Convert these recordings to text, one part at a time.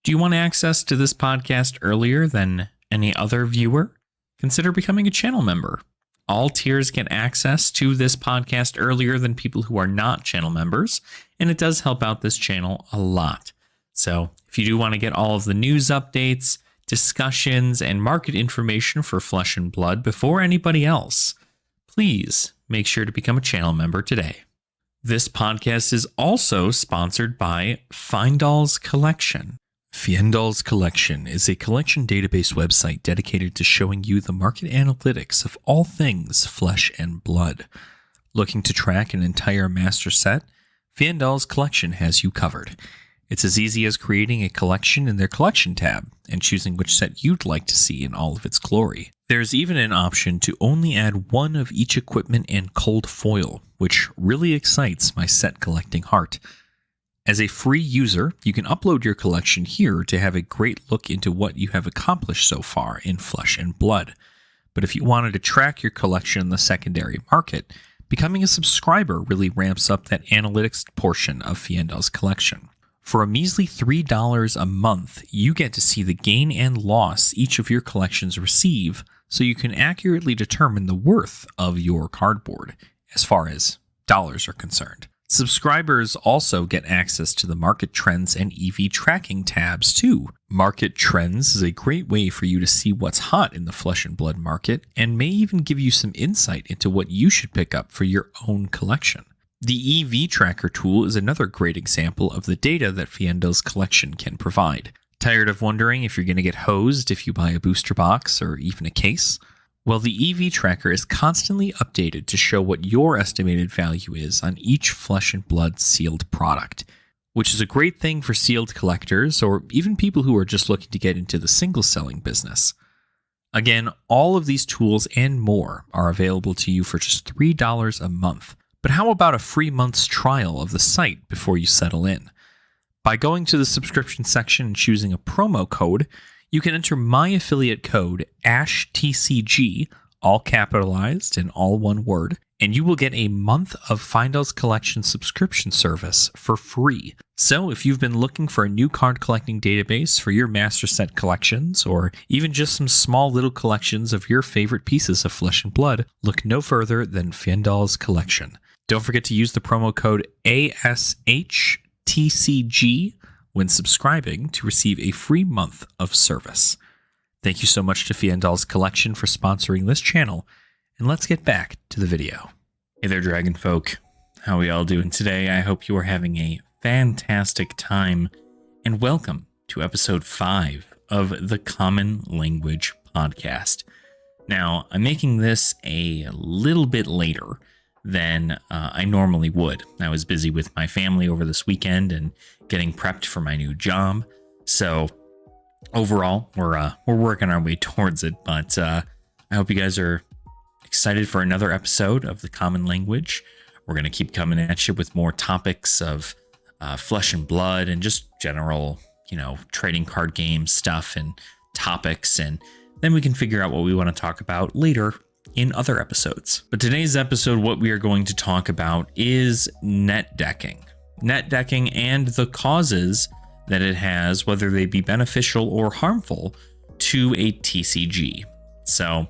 Do you want access to this podcast earlier than any other viewer? Consider becoming a channel member. All tiers get access to this podcast earlier than people who are not channel members, and it does help out this channel a lot. So if you do want to get all of the news updates, discussions, and market information for Flesh and Blood before anybody else, please make sure to become a channel member today. This podcast is also sponsored by Fyendal's Collection. Fyendal's Collection is a collection database website dedicated to showing you the market analytics of all things Flesh and Blood. Looking to track an entire master set? Fyendal's Collection has you covered. It's as easy as creating a collection in their Collection tab and choosing which set you'd like to see in all of its glory. There's even an option to only add one of each equipment and cold foil, which really excites my set collecting heart. As a free user, you can upload your collection here to have a great look into what you have accomplished so far in Flesh and Blood. But if you wanted to track your collection in the secondary market, becoming a subscriber really ramps up that analytics portion of Fyendal's Collection. For a measly $3 a month, you get to see the gain and loss each of your collections receive, so you can accurately determine the worth of your cardboard, as far as dollars are concerned. Subscribers also get access to the Market Trends and EV Tracking tabs too. Market Trends is a great way for you to see what's hot in the Flesh and Blood market, and may even give you some insight into what you should pick up for your own collection. The EV Tracker tool is another great example of the data that Fyendal's Collection can provide. Tired of wondering if you're going to get hosed if you buy a booster box or even a case? Well, the EV Tracker is constantly updated to show what your estimated value is on each Flesh and Blood sealed product, which is a great thing for sealed collectors or even people who are just looking to get into the single selling business. Again, all of these tools and more are available to you for just $3 a month. But how about a free month's trial of the site before you settle in? By going to the subscription section and choosing a promo code, you can enter my affiliate code ASHTCG, all capitalized and all one word, and you will get a month of Fyendal's Collection subscription service for free. So if you've been looking for a new card collecting database for your master set collections, or even just some small little collections of your favorite pieces of Flesh and Blood, look no further than Fyendal's Collection. Don't forget to use the promo code ASHTCG when subscribing to receive a free month of service. Thank you so much to Fyendal's Collection for sponsoring this channel, and let's get back to the video. Hey there, Dragon Folk. How are we all doing today? I hope you are having a fantastic time, and welcome to episode 5 of the Common Language Podcast. Now, I'm making this a little bit later than I normally would. I was busy with my family over this weekend and getting prepped for my new job. So overall, we're working our way towards it. But I hope you guys are excited for another episode of the Common Language. We're going to keep coming at you with more topics of Flesh and Blood and just general, trading card game stuff and topics. And then we can figure out what we want to talk about later in other episodes. But today's episode, what we are going to talk about is netdecking. Netdecking and the causes that it has, whether they be beneficial or harmful to a TCG. So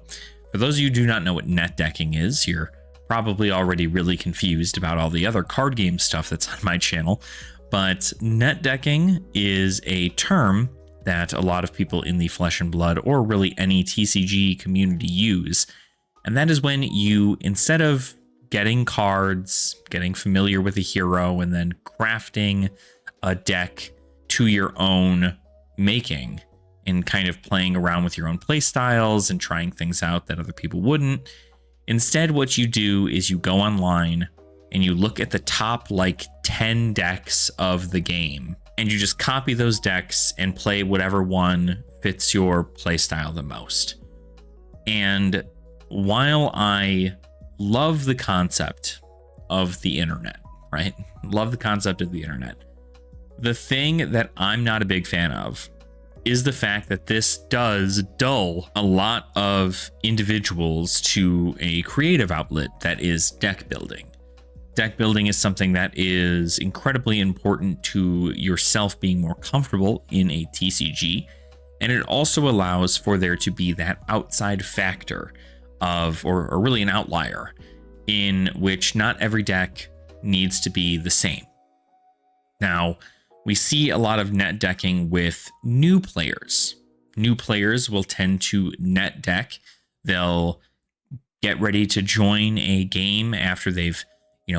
for those of you who do not know what netdecking is, you're probably already really confused about all the other card game stuff that's on my channel. But netdecking is a term that a lot of people in the Flesh and Blood or really any TCG community use. And that is when you, instead of getting cards, getting familiar with a hero, and then crafting a deck to your own making and kind of playing around with your own play styles and trying things out that other people wouldn't, instead what you do is you go online and you look at the top 10 decks of the game, and you just copy those decks and play whatever one fits your play style the most. And while I love the concept of the internet, right? Love the concept of the internet. The thing that I'm not a big fan of is the fact that this does dull a lot of individuals to a creative outlet that is deck building. Deck building is something that is incredibly important to yourself being more comfortable in a TCG, and it also allows for there to be that outside factor of, or really an outlier, in which not every deck needs to be the same. Now, we see a lot of net decking with new players. New players will tend to net deck. They'll get ready to join a game after they've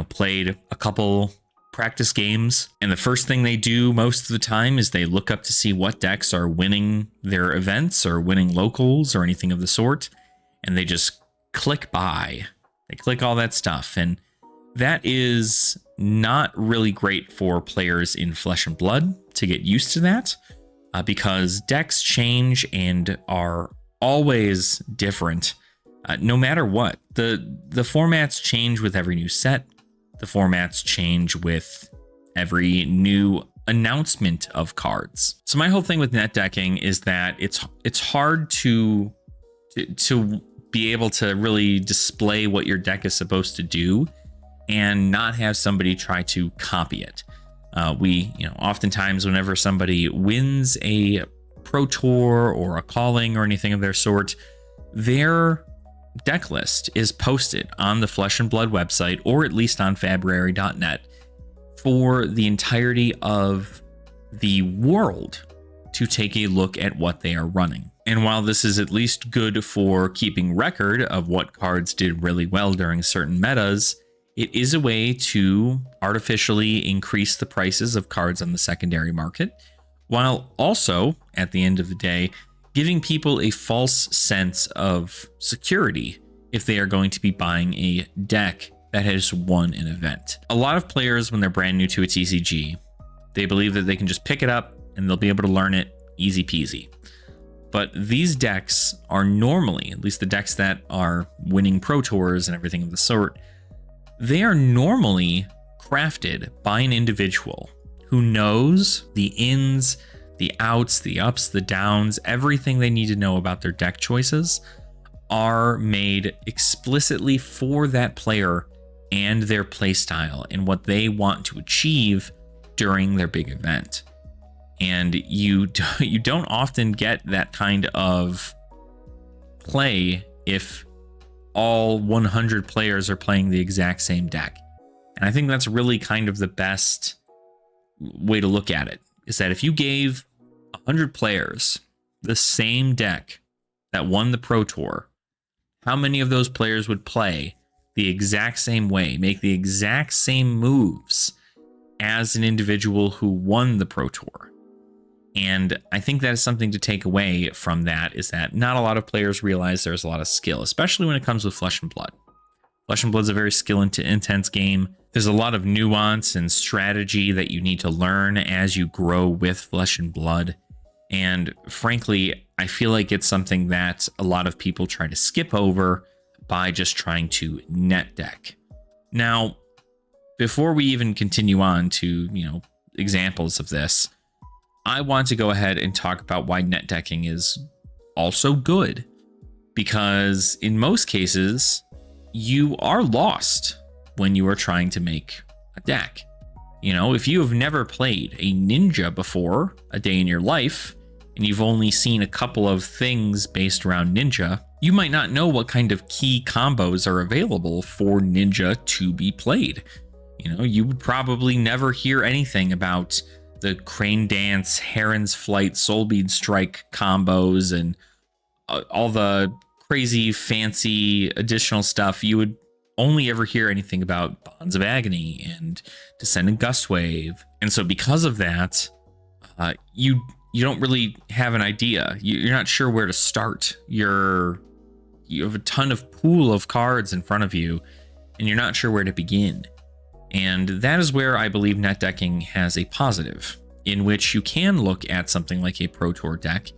played a couple practice games. And the first thing they do most of the time is they look up to see what decks are winning their events or winning locals or anything of the sort. And they just click buy. They click all that stuff. And that is not really great for players in Flesh and Blood to get used to that, because decks change and are always different. No matter what, the formats change with every new set. The formats change with every new announcement of cards. So my whole thing with net decking is that it's hard to be able to really display what your deck is supposed to do and not have somebody try to copy it. Oftentimes whenever somebody wins a Pro Tour or a calling or anything of their sort, their deck list is posted on the Flesh and Blood website, or at least on fabrary.net, for the entirety of the world to take a look at what they are running. And while this is at least good for keeping record of what cards did really well during certain metas, it is a way to artificially increase the prices of cards on the secondary market, while also, at the end of the day, giving people a false sense of security if they are going to be buying a deck that has won an event. A lot of players, when they're brand new to a TCG, they believe that they can just pick it up and they'll be able to learn it easy peasy. But these decks are normally, at least the decks that are winning Pro Tours and everything of the sort, they are normally crafted by an individual who knows the ins, the outs, the ups, the downs, everything they need to know about their deck choices are made explicitly for that player and their playstyle and what they want to achieve during their big event. And you don't often get that kind of play if all 100 players are playing the exact same deck. And I think that's really kind of the best way to look at it, is that if you gave 100 players the same deck that won the Pro Tour, how many of those players would play the exact same way, make the exact same moves as an individual who won the Pro Tour? And I think that is something to take away from that, is that not a lot of players realize there's a lot of skill, especially when it comes with Flesh and Blood. Flesh and Blood is a very skill-intense game. There's a lot of nuance and strategy that you need to learn as you grow with Flesh and Blood. And frankly, I feel like it's something that a lot of people try to skip over by just trying to net deck. Now, before we even continue on to, examples of this, I want to go ahead and talk about why net decking is also good. Because in most cases, you are lost when you are trying to make a deck. If you have never played a ninja before a day in your life, and you've only seen a couple of things based around ninja, you might not know what kind of key combos are available for ninja to be played. You would probably never hear anything about the Crane Dance, Heron's Flight, Soulbead Strike combos and all the crazy fancy additional stuff. You would only ever hear anything about Bonds of Agony and Descendant Gustwave. And so because of that, you don't really have an idea. You're not sure where to start. You have a ton of pool of cards in front of you, and you're not sure where to begin. And that is where I believe net decking has a positive, in which you can look at something like a Pro Tour deck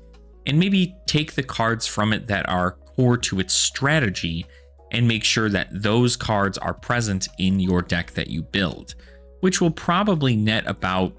and maybe take the cards from it that are core to its strategy and make sure that those cards are present in your deck that you build, which will probably net about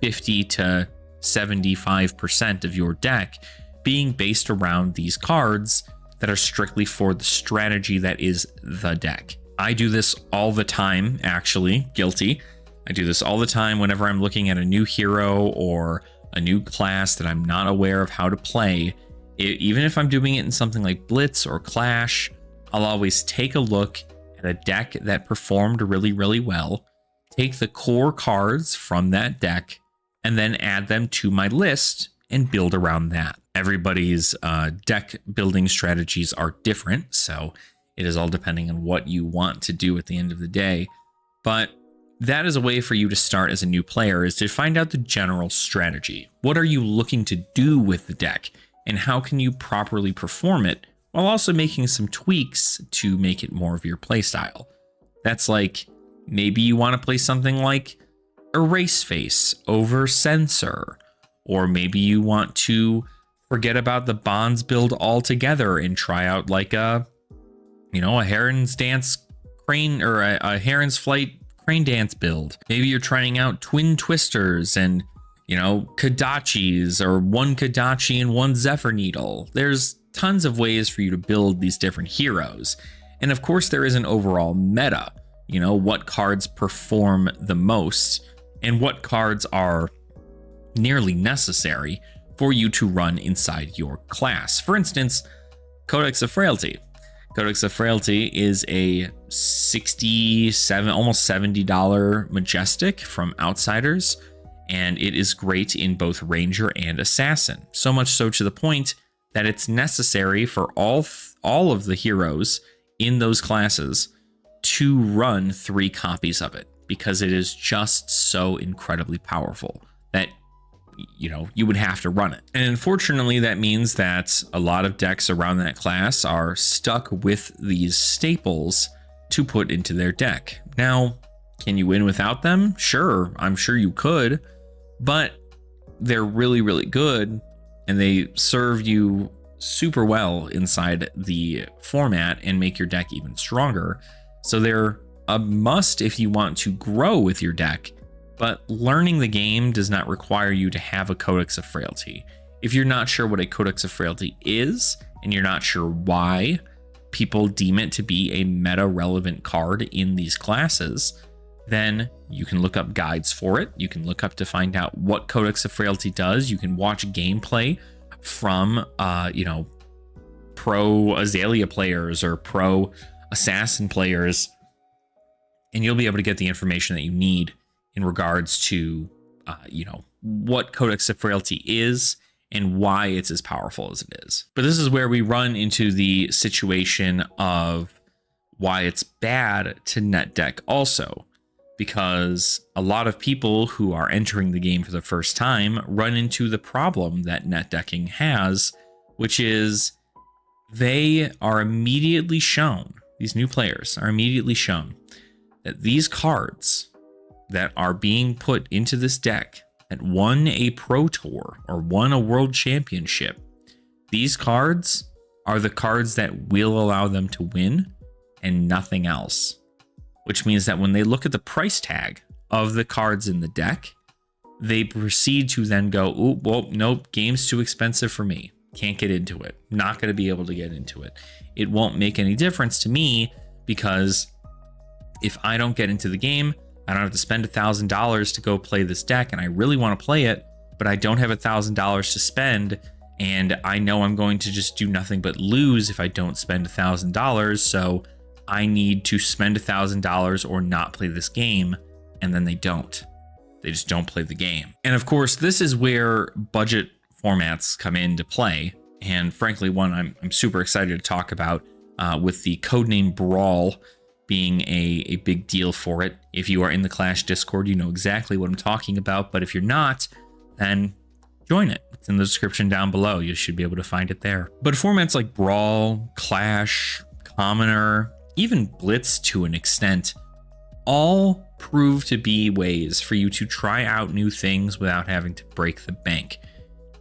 50 to 75% of your deck being based around these cards that are strictly for the strategy that is the deck. I do this all the time, actually. Guilty. I do this all the time whenever I'm looking at a new hero or a new class that I'm not aware of how to play. Even if I'm doing it in something like Blitz or Clash, I'll always take a look at a deck that performed really, really well, take the core cards from that deck, and then add them to my list and build around that. Everybody's deck building strategies are different, so it is all depending on what you want to do at the end of the day. But that is a way for you to start as a new player, is to find out the general strategy. What are you looking to do with the deck, and how can you properly perform it while also making some tweaks to make it more of your playstyle? That's like, maybe you want to play something like Erase Face over Censor, or maybe you want to forget about the Bonds build altogether and try out like a Heron's Dance Crane, or a Heron's Flight Crane Dance build. Maybe you're trying out Twin Twisters and, Kodachis, or one Kodachi and one Zephyr Needle. There's tons of ways for you to build these different heroes. And of course, there is an overall meta, what cards perform the most and what cards are nearly necessary for you to run inside your class. For instance, Codex of Frailty. Codex of Frailty is a $67, almost $70 Majestic from Outsiders, and it is great in both Ranger and Assassin. So much so to the point that it's necessary for all of the heroes in those classes to run 3 copies of it, because it is just so incredibly powerful that you would have to run it. And unfortunately, that means that a lot of decks around that class are stuck with these staples to put into their deck. Now, can you win without them? Sure, I'm sure you could, but they're really, really good, and they serve you super well inside the format and make your deck even stronger. So they're a must if you want to grow with your deck. But learning the game does not require you to have a Codex of Frailty. If you're not sure what a Codex of Frailty is, and you're not sure why people deem it to be a meta-relevant card in these classes, then you can look up guides for it. You can look up to find out what Codex of Frailty does. You can watch gameplay from, pro Azalea players or pro Assassin players, and you'll be able to get the information that you need in regards to, what Codex of Frailty is and why it's as powerful as it is. But this is where we run into the situation of why it's bad to net deck also, because a lot of people who are entering the game for the first time run into the problem that net decking has, which is they are immediately shown, these new players are immediately shown that these cards that are being put into this deck that won a Pro Tour or won a World Championship, these cards are the cards that will allow them to win and nothing else. Which means that when they look at the price tag of the cards in the deck, they proceed to then go, oh, well, nope, game's too expensive for me. Can't get into it. Not going to be able to get into it. It won't make any difference to me, because if I don't get into the game, I don't have to spend $1,000 to go play this deck, and I really want to play it, but I don't have $1,000 to spend, and I know I'm going to just do nothing but lose if I don't spend $1,000, so I need to spend $1,000 or not play this game, and then they don't. They just don't play the game. And of course, this is where budget formats come into play, and frankly, one I'm super excited to talk about, with the codename Brawl being a big deal for it. If you are in the Clash Discord, you know exactly what I'm talking about, but if you're not, then join it. It's in the description down below. You should be able to find it there. But formats like Brawl, Clash, Commoner, even Blitz to an extent, all prove to be ways for you to try out new things without having to break the bank.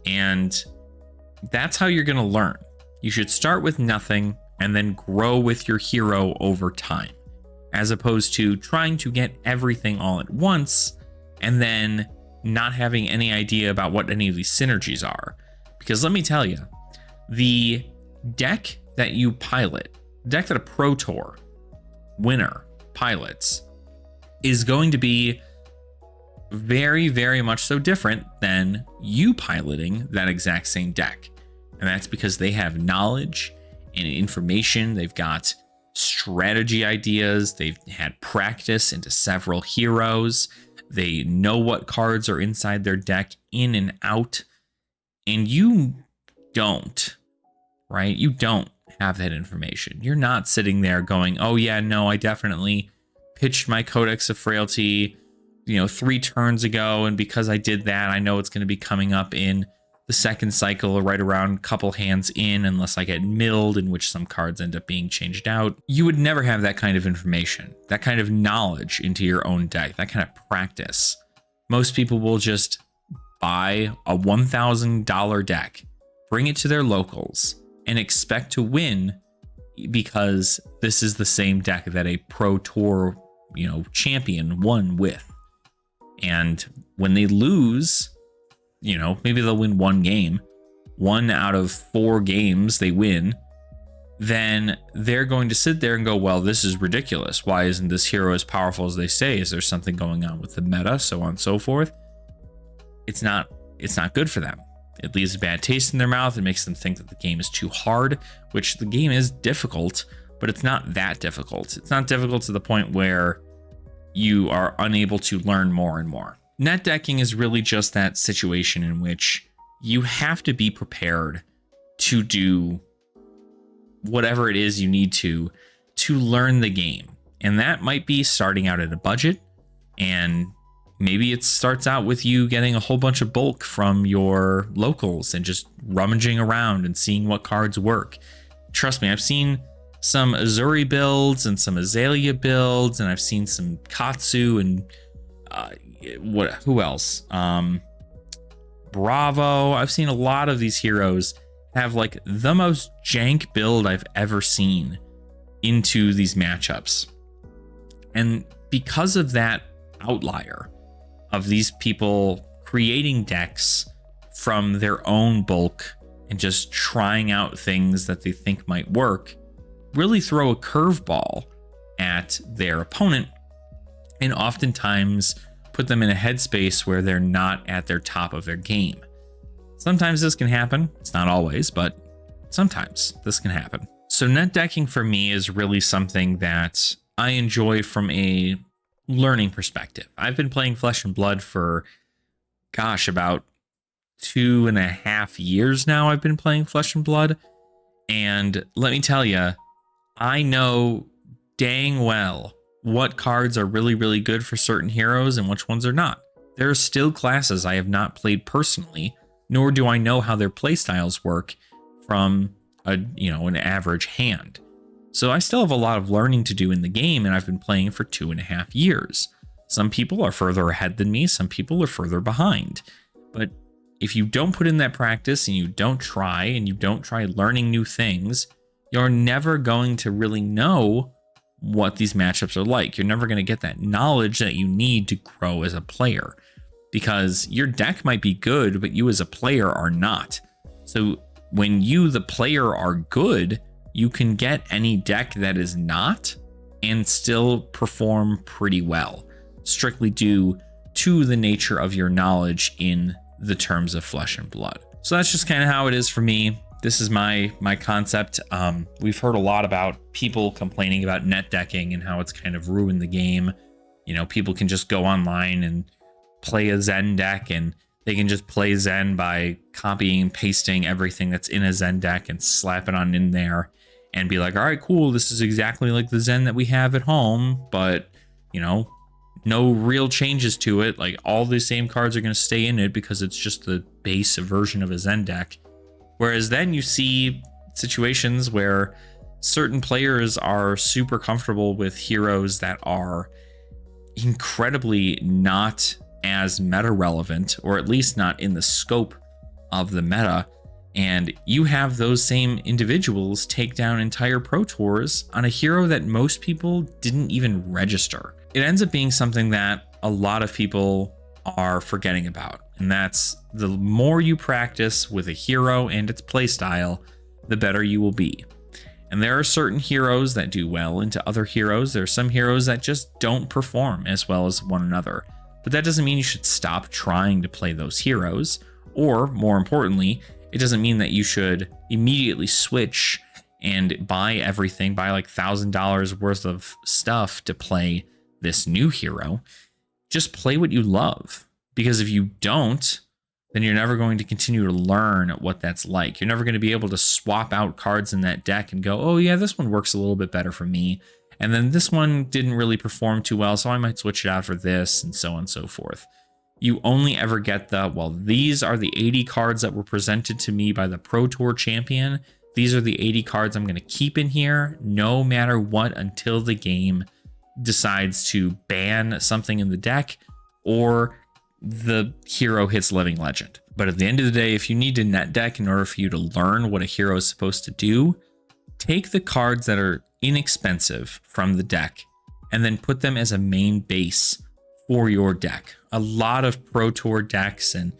And that's how you're going to learn. You should start with nothing and then grow with your hero over time, as opposed to trying to get everything all at once and then not having any idea about what any of these synergies are. Because let me tell you, the deck that you pilot, the deck that a Pro Tour winner pilots is going to be very, very much so different than you piloting that exact same deck. And that's because they have knowledge and information. They've got strategy ideas. They've had practice into several heroes. They know what cards are inside their deck in and out. And you don't, right? You don't have that information. You're not sitting there going, oh yeah, no, I definitely pitched my Codex of Frailty, 3 turns ago. And because I did that, I know it's going to be coming up in the second cycle or right around a couple hands in, unless I get milled, in which some cards end up being changed out. You would never have that kind of information, that kind of knowledge into your own deck, that kind of practice. Most people will just buy a $1,000 deck, bring it to their locals, and expect to win because this is the same deck that a Pro Tour, champion won with. And when they lose, maybe they'll win one game, 1 out of 4 games they win, then they're going to sit there and go, well, this is ridiculous. Why isn't this hero as powerful as they say? Is there something going on with the meta? So on and so forth. It's not good for them. It leaves a bad taste in their mouth. It makes them think that the game is too hard, which the game is difficult, but it's not that difficult. It's not difficult to the point where you are unable to learn more and more. Netdecking is really just that situation in which you have to be prepared to do whatever it is you need to learn the game. And that might be starting out at a budget, and maybe it starts out with you getting a whole bunch of bulk from your locals and just rummaging around and seeing what cards work. Trust me, I've seen some Azuri builds and some Azalea builds, and I've seen some Katsu and who else? Bravo. I've seen a lot of these heroes have like the most jank build I've ever seen into these matchups. And because of that outlier of these people creating decks from their own bulk and just trying out things that they think might work, really throw a curveball at their opponent and oftentimes put them in a headspace where they're not at their top of their game. Sometimes this can happen. It's not always, but sometimes this can happen. So netdecking for me is really something that I enjoy from a learning perspective. I've been playing Flesh and Blood for, about 2.5 years now. I've been playing Flesh and Blood. And let me tell you, I know dang well what cards are really, really good for certain heroes and which ones are not. There are still classes I have not played personally, nor do I know how their playstyles work from an average hand. So I still have a lot of learning to do in the game, and I've been playing for 2.5 years. Some people are further ahead than me, some people are further behind. But if you don't put in that practice and you don't try learning new things, you're never going to really know what these matchups are like. You're never going to get that knowledge that you need to grow as a player, because your deck might be good, but you as a player are not. So when you, the player, are good, you can get any deck that is not and still perform pretty well, strictly due to the nature of your knowledge in the terms of Flesh and Blood. So that's just kind of how it is for me. This is my concept. We've heard a lot about people complaining about netdecking and how it's kind of ruined the game. People can just go online and play a Zen deck, and they can just play Zen by copying and pasting everything that's in a Zen deck and slap it on in there and be like, all right, cool, this is exactly like the Zen that we have at home, but, no real changes to it. Like, all the same cards are going to stay in it because it's just the base version of a Zen deck. Whereas then you see situations where certain players are super comfortable with heroes that are incredibly not as meta relevant, or at least not in the scope of the meta. And you have those same individuals take down entire Pro Tours on a hero that most people didn't even register. It ends up being something that a lot of people are forgetting about. And that's, the more you practice with a hero and its playstyle, the better you will be. And there are certain heroes that do well into other heroes. There are some heroes that just don't perform as well as one another. But that doesn't mean you should stop trying to play those heroes. Or, more importantly, it doesn't mean that you should immediately switch and buy everything, buy like $1,000 worth of stuff to play this new hero. Just play what you love. Because if you don't, then you're never going to continue to learn what that's like. You're never going to be able to swap out cards in that deck and go, oh yeah, this one works a little bit better for me. And then this one didn't really perform too well, so I might switch it out for this, and so on and so forth. You only ever get the, well, these are the 80 cards that were presented to me by the Pro Tour champion. These are the 80 cards I'm going to keep in here no matter what until the game decides to ban something in the deck or the hero hits Living Legend. But at the end of the day, if you need to net deck in order for you to learn what a hero is supposed to do, take the cards that are inexpensive from the deck and then put them as a main base for your deck. A lot of Pro Tour decks and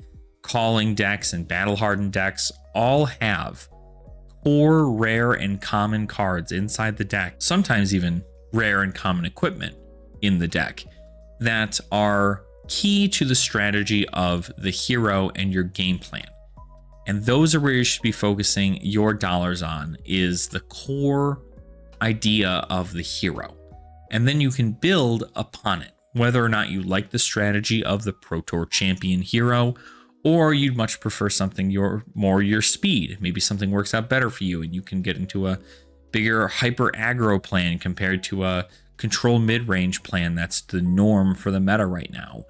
calling decks and battle hardened decks all have core rare and common cards inside the deck, sometimes even rare and common equipment in the deck that are key to the strategy of the hero and your game plan. And those are where you should be focusing your dollars on, is the core idea of the hero. And then you can build upon it, whether or not you like the strategy of the Pro Tour champion hero, or you'd much prefer something more your speed. Maybe something works out better for you and you can get into a bigger hyper aggro plan compared to a control mid-range plan that's the norm for the meta right now.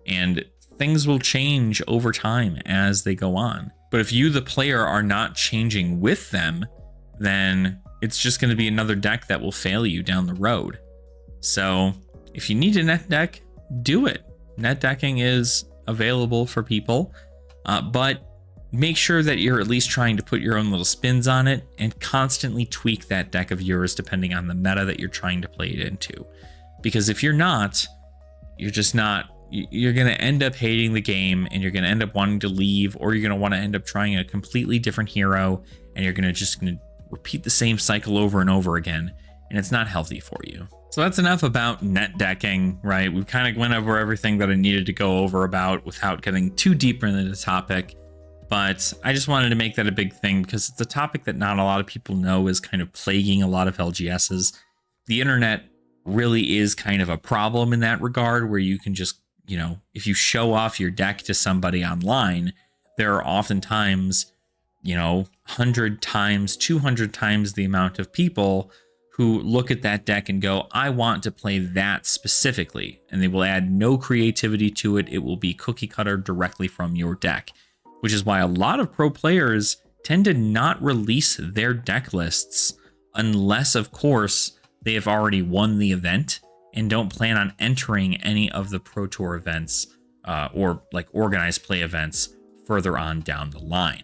And things will change over time as they go on. But if you, the player, are not changing with them, then it's just going to be another deck that will fail you down the road. So if you need to net deck, do it. Net decking is available for people, but make sure that you're at least trying to put your own little spins on it and constantly tweak that deck of yours depending on the meta that you're trying to play it into. Because if you're not, you're going to end up hating the game and you're going to end up wanting to leave, or you're going to want to end up trying a completely different hero and you're going to repeat the same cycle over and over again, and it's not healthy for you. So that's enough about net decking, right? We kind of went over everything that I needed to go over about without getting too deep into the topic. But I just wanted to make that a big thing because it's a topic that not a lot of people know is kind of plaguing a lot of LGSs. The internet really is kind of a problem in that regard, where you can just, if you show off your deck to somebody online, there are oftentimes, 100 times, 200 times the amount of people who look at that deck and go, I want to play that specifically. And they will add no creativity to it. It will be cookie cutter directly from your deck. Which is why a lot of pro players tend to not release their deck lists unless, of course, they have already won the event and don't plan on entering any of the Pro Tour events or like organized play events further on down the line.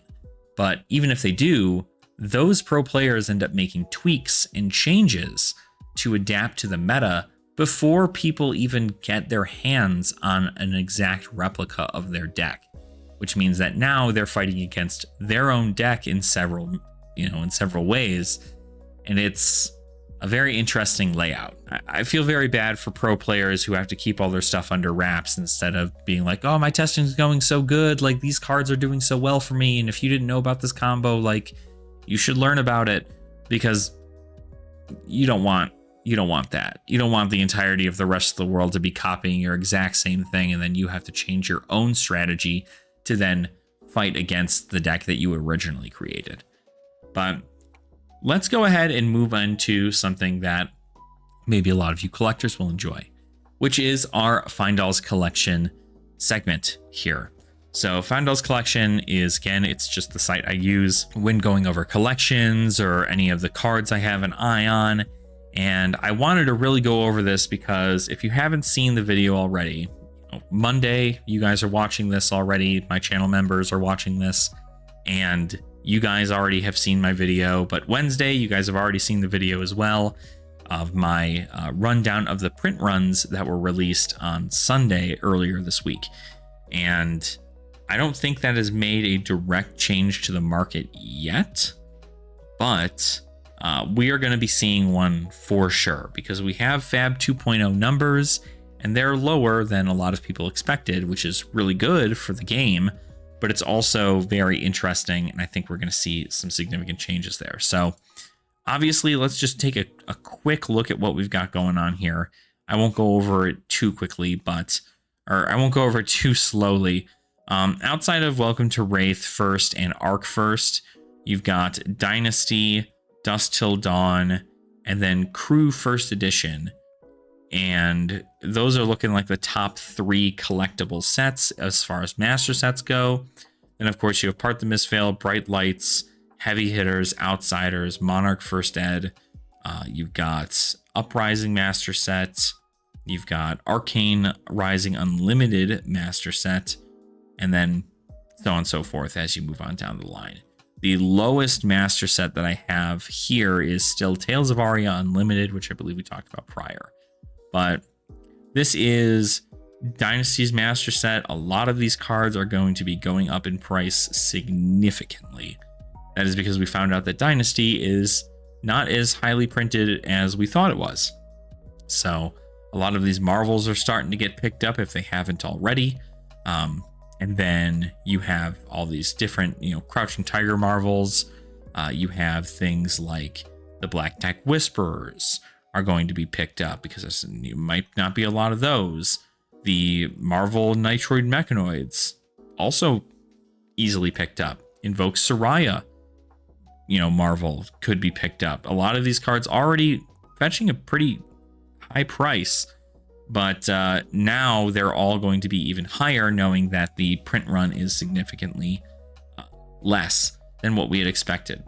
But even if they do, those pro players end up making tweaks and changes to adapt to the meta before people even get their hands on an exact replica of their deck. Which means that now they're fighting against their own deck in several ways. And it's a very interesting layout. I feel very bad for pro players who have to keep all their stuff under wraps instead of being like, oh, my testing is going so good. Like, these cards are doing so well for me. And if you didn't know about this combo, like, you should learn about it, because you don't want that. You don't want the entirety of the rest of the world to be copying your exact same thing. And then you have to change your own strategy to then fight against the deck that you originally created. But let's go ahead and move on to something that maybe a lot of you collectors will enjoy, which is our Fyendal's collection segment here. So Fyendal's collection is, again, it's just the site I use when going over collections or any of the cards I have an eye on. And I wanted to really go over this because if you haven't seen the video already, Monday, you guys are watching this already. My channel members are watching this, and you guys already have seen my video. But Wednesday, you guys have already seen the video as well of my rundown of the print runs that were released on Sunday earlier this week. And I don't think that has made a direct change to the market yet, but we are going to be seeing one for sure, because we have FaB 2.0 numbers and they're lower than a lot of people expected, which is really good for the game, but it's also very interesting. And I think we're going to see some significant changes there. So obviously, let's just take a quick look at what we've got going on here. I won't go over it too quickly, or I won't go over it too slowly. Outside of Welcome to Wraith first and Arc first, you've got Dynasty, Dusk Till Dawn, and then Crew First Edition. And those are looking like the top 3 collectible sets as far as master sets go. Then, of course, you have Part the Mistveil, Bright Lights, Heavy Hitters, Outsiders, Monarch First Ed. You've got Uprising Master Set. You've got Arcane Rising Unlimited Master Set. And then so on and so forth as you move on down the line. The lowest master set that I have here is still Tales of Aria Unlimited, which I believe we talked about prior. But this is Dynasty's master set. A lot of these cards are going to be going up in price significantly. That is because we found out that Dynasty is not as highly printed as we thought it was. So a lot of these Marvels are starting to get picked up if they haven't already. And then you have all these different, Crouching Tiger Marvels. You have things like the Black Deck Whisperers are going to be picked up because there might not be a lot of those. The Marvel Nitroid Mechanoids also easily picked up. Invoke Soraya, Marvel could be picked up. A lot of these cards already fetching a pretty high price, but now they're all going to be even higher, knowing that the print run is significantly less than what we had expected.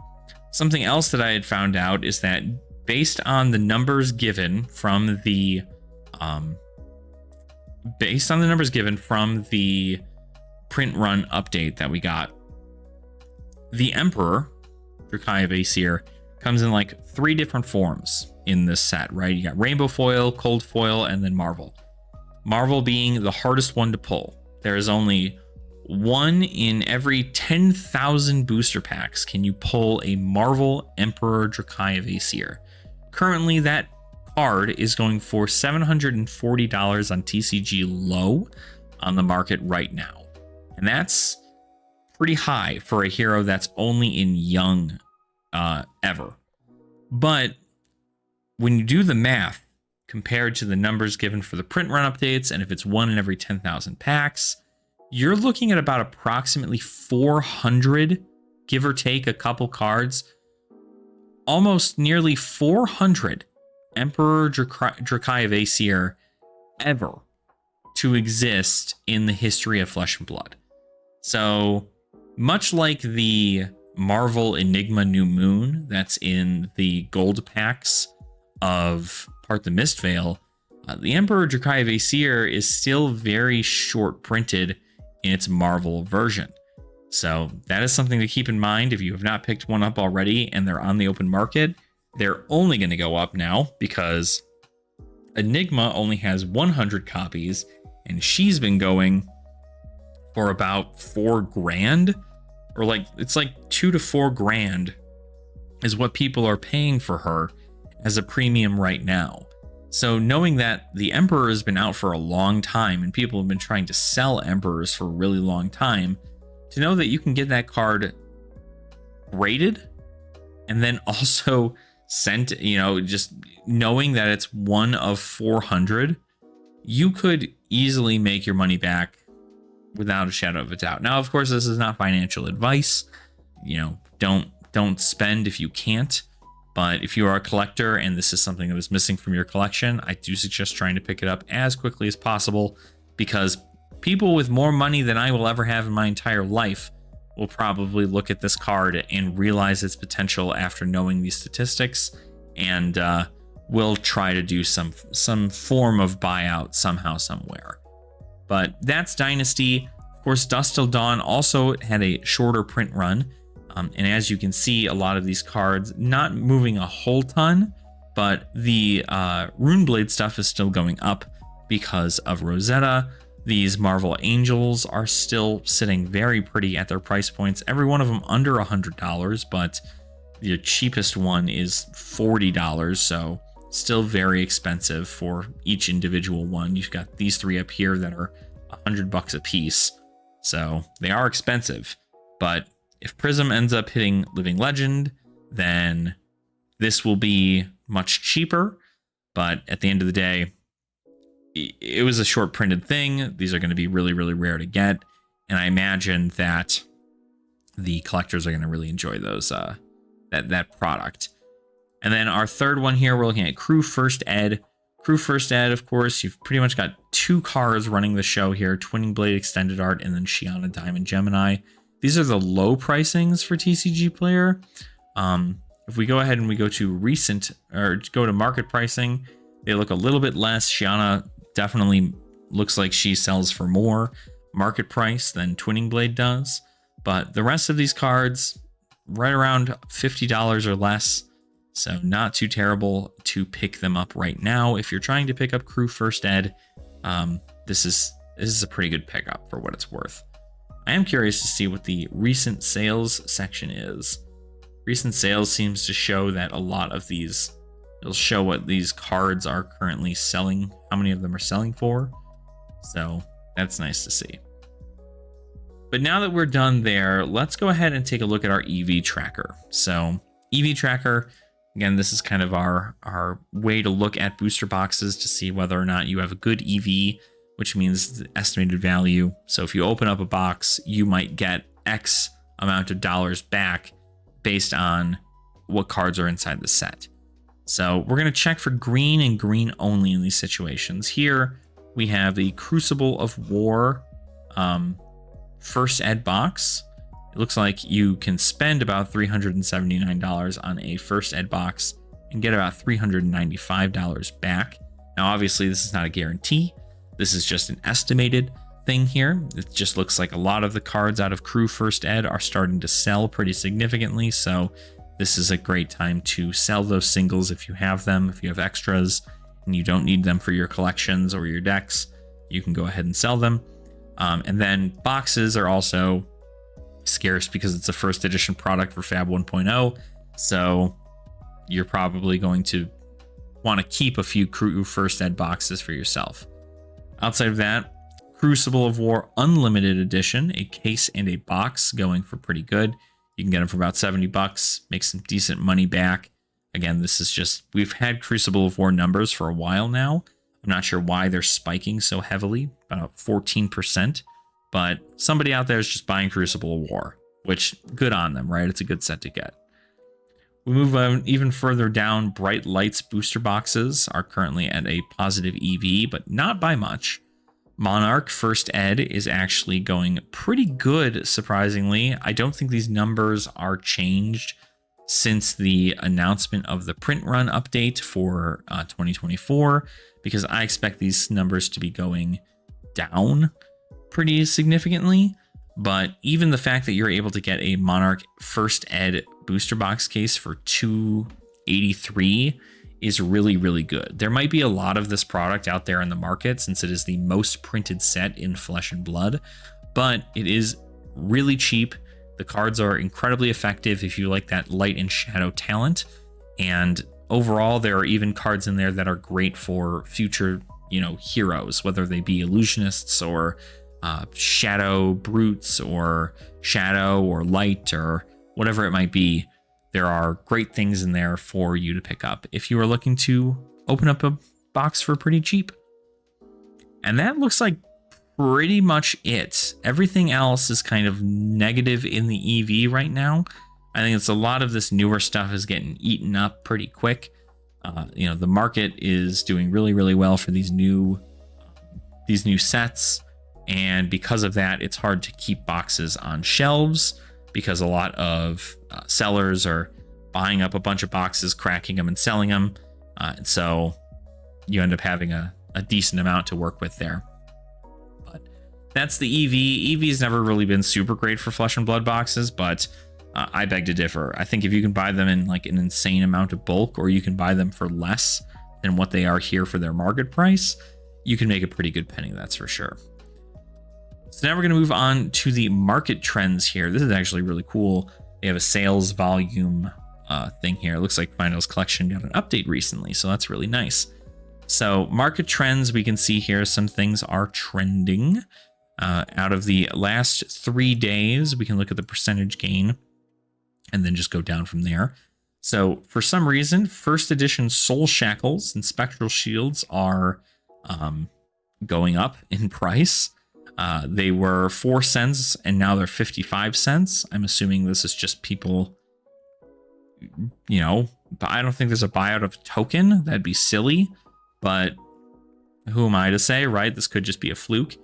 Something else that I had found out is that based on the numbers given from the print run update that we got, the Emperor Dracai of Aesir comes in like 3 different forms in this set, right? You got Rainbow Foil, Cold Foil, and then Marvel. Marvel being the hardest one to pull. There is only 1 in every 10,000 booster packs can you pull a Marvel Emperor Dracai of Aesir. Currently, that card is going for $740 on TCG low on the market right now. And that's pretty high for a hero that's only in young ever. But when you do the math compared to the numbers given for the print run updates, and if it's 1 in every 10,000 packs, you're looking at about approximately 400, give or take a couple cards, almost nearly 400 Emperor Dracai of Aesir ever to exist in the history of Flesh and Blood. So much like the Marvel Enigma New Moon that's in the gold packs of Part the Mistveil, the Emperor Dracai of Aesir is still very short printed in its Marvel version. So that is something to keep in mind. If you have not picked one up already and they're on the open market, they're only going to go up now because Enigma only has 100 copies and she's been going for about $4,000, or it's like $2,000 to $4,000 is what people are paying for her as a premium right now. So knowing that the Emperor has been out for a long time and people have been trying to sell Emperors for a really long time, to know that you can get that card rated and then also sent, just knowing that it's 1 of 400, you could easily make your money back without a shadow of a doubt. Now, of course, this is not financial advice. Don't spend if you can't. But if you are a collector and this is something that is missing from your collection, I do suggest trying to pick it up as quickly as possible, because people with more money than I will ever have in my entire life will probably look at this card and realize its potential after knowing these statistics, and will try to do some form of buyout somehow, somewhere. But that's Dynasty. Of course, Dusk Till Dawn also had a shorter print run. And as you can see, a lot of these cards not moving a whole ton, but the Runeblade stuff is still going up because of Rosetta. These Marvel Angels are still sitting very pretty at their price points. Every one of them under $100, but Your cheapest one is $40, so still very expensive for each individual one. You've got these 3 up here that are $100 a piece, so they are expensive. But if Prism ends up hitting Living Legend, then this will be much cheaper. But at the end of the day, it was a short printed thing. These are going to be really, really rare to get, and I imagine that the collectors are going to really enjoy those that product. And then our third one here, we're looking at Crew First Ed. Crew First Ed, of course, you've pretty much got 2 cards running the show here, Twinning Blade Extended Art and then Shiana Diamond Gemini. These are the low pricings for TCG Player. If we go ahead and we go to recent, or go to market pricing, they look a little bit less. Shiana definitely looks like she sells for more market price than Twinning Blade does. But the rest of these cards, right around $50 or less. So not too terrible to pick them up right now. If you're trying to pick up Crew First Ed, this is a pretty good pickup for what it's worth. I am curious to see what the recent sales section is. Recent sales seems to show that a lot of these, it'll show what these cards are currently selling, how many of them are selling for. So that's nice to see. But now that we're done there, let's go ahead and take a look at our EV tracker. So EV tracker, again, this is kind of our way to look at booster boxes to see whether or not you have a good EV, which means the estimated value. So if you open up a box, you might get X amount of dollars back based on what cards are inside the set. So we're going to check for green and green only in these situations. Here we have the Crucible of War First Ed box. It looks like you can spend about $379 on a First Ed box and get about $395 back. Now, obviously, this is not a guarantee. This is just an estimated thing here. It just looks like a lot of the cards out of Crew First Ed are starting to sell pretty significantly. So this is a great time to sell those singles if you have them. If you have extras and you don't need them for your collections or your decks, you can go ahead and sell them. And then boxes are also scarce because it's a first edition product for FaB 1.0. So you're probably going to want to keep a few Crew First Ed boxes for yourself. Outside of that, Crucible of War Unlimited Edition, a case and a box going for pretty good. You can get them for about $70, make some decent money back. Again, this is just, we've had Crucible of War numbers for a while now. I'm not sure why they're spiking so heavily, about 14%, but somebody out there is just buying Crucible of War, which good on them, right? It's a good set to get. We move on even further down. Bright Lights booster boxes are currently at a positive EV, but not by much. Monarch First Ed is actually going pretty good, surprisingly. I don't think these numbers are changed since the announcement of the print run update for 2024, because I expect these numbers to be going down pretty significantly. But even the fact that you're able to get a Monarch First Ed booster box case for $283 is really, really good. There might be a lot of this product out there in the market since it is the most printed set in Flesh and Blood, but it is really cheap. The cards are incredibly effective if you like that light and shadow talent. And overall, there are even cards in there that are great for future, heroes, whether they be illusionists or shadow brutes or shadow or light or whatever it might be. There are great things in there for you to pick up if you are looking to open up a box for pretty cheap. And that looks like pretty much it. Everything else is kind of negative in the EV right now. I think it's a lot of this newer stuff is getting eaten up pretty quick. The market is doing really, really well for these new sets. And because of that, it's hard to keep boxes on shelves because a lot of sellers are buying up a bunch of boxes, cracking them and selling them. And so you end up having a decent amount to work with there. But that's the EV. EV has never really been super great for Flesh and Blood boxes, but I beg to differ. I think if you can buy them in like an insane amount of bulk, or you can buy them for less than what they are here for their market price, you can make a pretty good penny, that's for sure. So now we're going to move on to the market trends here. This is actually really cool. They have a sales volume thing here. It looks like Fyendal's collection got an update recently, so that's really nice. So market trends, we can see here some things are trending. Out of the last 3 days, we can look at the percentage gain and then just go down from there. So for some reason, first edition Soul Shackles and Spectral Shields are going up in price. They were 4 cents and now they're 55 cents. I'm assuming this is just people, you know, I don't think there's a buyout of a token. That'd be silly, but who am I to say, right? This could just be a fluke.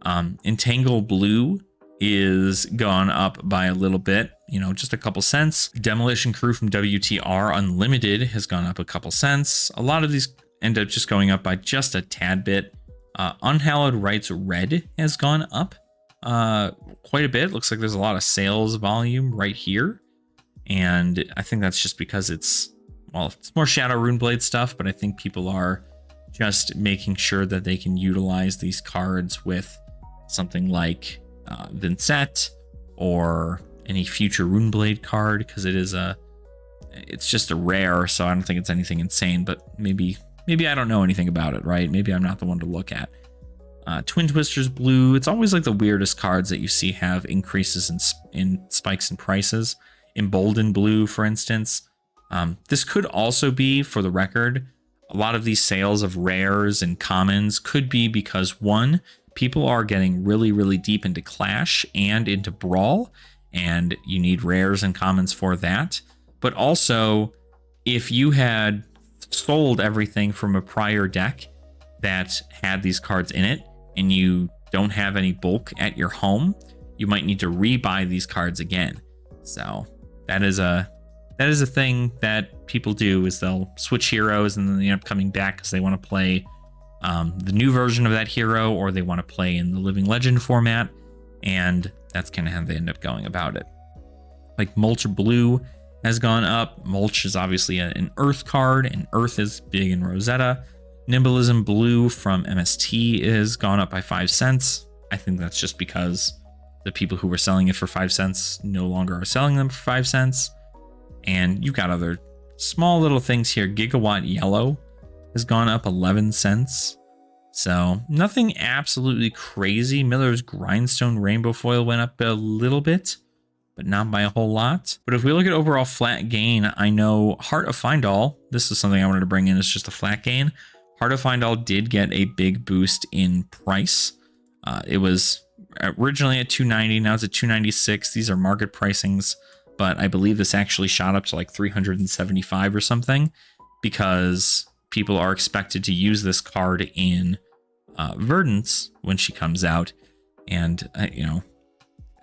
Entangle Blue is gone up by a little bit, you know, just a couple cents. Demolition Crew from WTR Unlimited has gone up a couple cents. A lot of these end up just going up by just a tad bit. Unhallowed Rites Red has gone up quite a bit. Looks like there's a lot of sales volume right here. And I think that's just because it's more Shadow Runeblade stuff, but I think people are just making sure that they can utilize these cards with something like Vincent or any future Runeblade card, because it's just a rare, so I don't think it's anything insane, but maybe I don't know anything about it, right? Maybe I'm not the one to look at. Twin Twisters Blue, it's always like the weirdest cards that you see have increases in spikes in prices. Emboldened Blue, for instance. This could also be, for the record, a lot of these sales of rares and commons could be because, one, people are getting really, really deep into Clash and into Brawl, and you need rares and commons for that. But also, if you had sold everything from a prior deck that had these cards in it, and you don't have any bulk at your home, you might need to rebuy these cards again. So that is a thing that people do, is they'll switch heroes and then they end up coming back because they want to play the new version of that hero, or they want to play in the Living Legend format, and that's kind of how they end up going about it. Like Mulch Blue has gone up. Mulch is obviously an Earth card, and Earth is big in Rosetta. Nimbalism Blue from MST has gone up by 5 cents. I think that's just because the people who were selling it for 5 cents no longer are selling them for 5 cents. And you've got other small little things here. Gigawatt Yellow has gone up 11 cents. So nothing absolutely crazy. Miller's Grindstone Rainbow Foil went up a little bit, but not by a whole lot. But if we look at overall flat gain, I know Heart of Fyendal, this is something I wanted to bring in, it's just a flat gain. Heart of Fyendal did get a big boost in price. It was originally at $290, now it's at $296. These are market pricings, but I believe this actually shot up to like $375 or something, because people are expected to use this card in Verdance when she comes out. And, you know,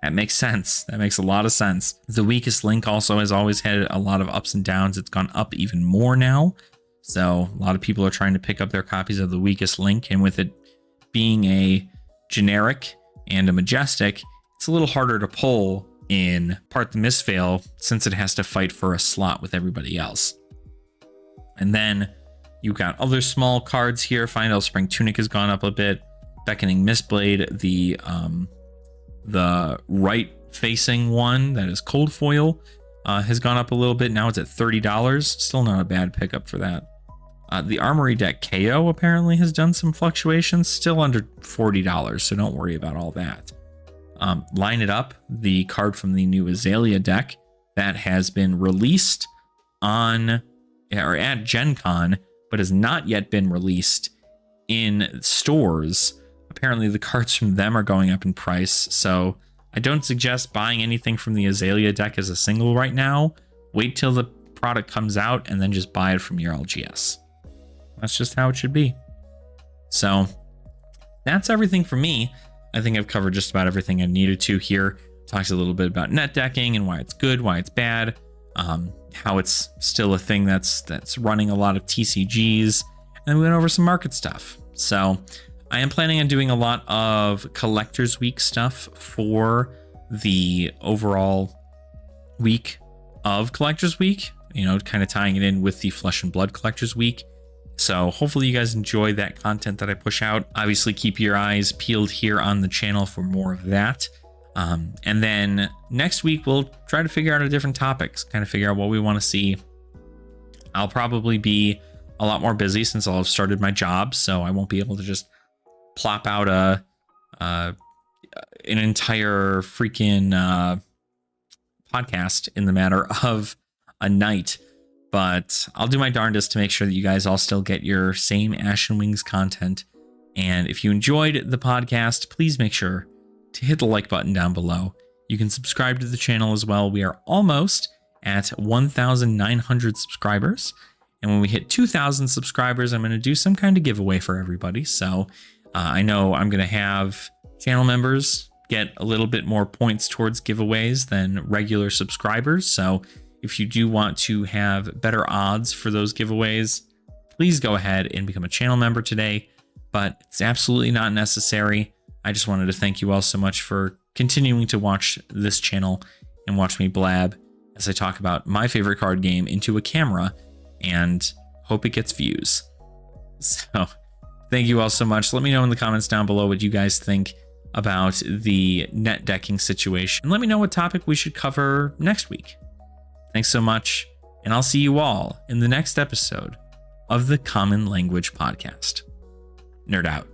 that makes sense. That makes a lot of sense. The Weakest Link also has always had a lot of ups and downs. It's gone up even more now. So a lot of people are trying to pick up their copies of the Weakest Link. And with it being a generic and a majestic, it's a little harder to pull in Part the Misfail, since it has to fight for a slot with everybody else. And then you've got other small cards here. Fyendal Spring Tunic has gone up a bit. Beckoning Mistblade, the right facing one that is cold foil, has gone up a little bit. Now it's at $30. Still not a bad pickup for that. The Armory deck KO apparently has done some fluctuations, still under $40, so don't worry about all that. Line It Up, the card from the new Azalea deck that has been released on or at Gen Con, but has not yet been released in stores. Apparently the cards from them are going up in price, so I don't suggest buying anything from the Azalea deck as a single right now. Wait till the product comes out and then just buy it from your LGS. That's just how it should be. So that's everything for me. I think I've covered just about everything I needed to here. Talks a little bit about net decking and why it's good, why it's bad, how it's still a thing that's running a lot of TCGs, and then we went over some market stuff. So I am planning on doing a lot of Collectors Week stuff for the overall week of Collectors Week, you know, kind of tying it in with the Flesh and Blood Collectors Week. So hopefully you guys enjoy that content that I push out. Obviously keep your eyes peeled here on the channel for more of that. And then next week, we'll try to figure out a different topics, kind of figure out what we want to see. I'll probably be a lot more busy since I'll have started my job, so I won't be able to just plop out an entire freaking podcast in the matter of a night. But I'll do my darndest to make sure that you guys all still get your same Ashen Wings content. And if you enjoyed the podcast, please make sure to hit the like button down below. You can subscribe to the channel as well. We are almost at 1,900 subscribers. And when we hit 2,000 subscribers, I'm going to do some kind of giveaway for everybody. So I know I'm going to have channel members get a little bit more points towards giveaways than regular subscribers. So if you do want to have better odds for those giveaways, please go ahead and become a channel member today. But it's absolutely not necessary. I just wanted to thank you all so much for continuing to watch this channel and watch me blab as I talk about my favorite card game into a camera and hope it gets views. So thank you all so much. Let me know in the comments down below what you guys think about the net decking situation. And let me know what topic we should cover next week. Thanks so much, and I'll see you all in the next episode of the Common Language Podcast. Nerd out.